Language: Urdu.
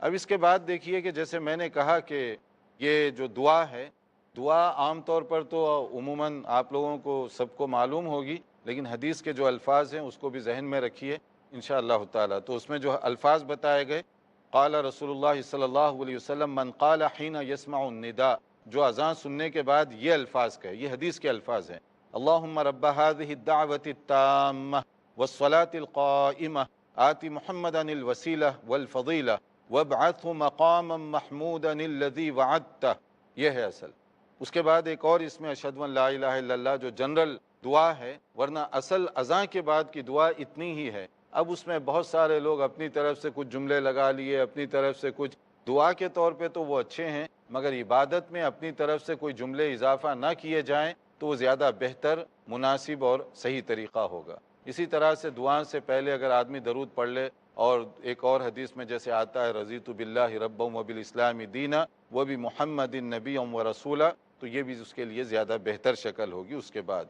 اب اس کے بعد دیکھیے کہ جیسے میں نے کہا کہ یہ جو دعا ہے، دعا عام طور پر تو عموماً آپ لوگوں کو سب کو معلوم ہوگی، لیکن حدیث کے جو الفاظ ہیں اس کو بھی ذہن میں رکھیے انشاءاللہ تعالیٰ۔ تو اس میں جو الفاظ بتائے گئے، قال رسول اللہ صلی اللہ علیہ وسلم من قال حین یسمع النداء، جو اذان سننے کے بعد یہ الفاظ کہے، یہ حدیث کے الفاظ ہیں، اللہم رب هذه الدعوة التامة والصلاة القائمة آت محمدا الوسیلہ والفضیلہ وابعثه مقاما محمودا الذی وعدتہ، یہ ہے اصل۔ اس کے بعد ایک اور اس میں اشہد ان لا الہ الا اللہ جو جنرل دعا ہے، ورنہ اصل اذان کے بعد کی دعا اتنی ہی ہے۔ اب اس میں بہت سارے لوگ اپنی طرف سے کچھ جملے لگا لیے، اپنی طرف سے کچھ، دعا کے طور پہ تو وہ اچھے ہیں، مگر عبادت میں اپنی طرف سے کوئی جملے اضافہ نہ کیے جائیں تو وہ زیادہ بہتر، مناسب اور صحیح طریقہ ہوگا۔ اسی طرح سے دعا سے پہلے اگر آدمی درود پڑھ لے، اور ایک اور حدیث میں جیسے آتا ہے رضیت باللہ ربا وبالاسلام دینا وبمحمد نبی و رسولہ، تو یہ بھی اس کے لیے زیادہ بہتر شکل ہوگی اس کے بعد۔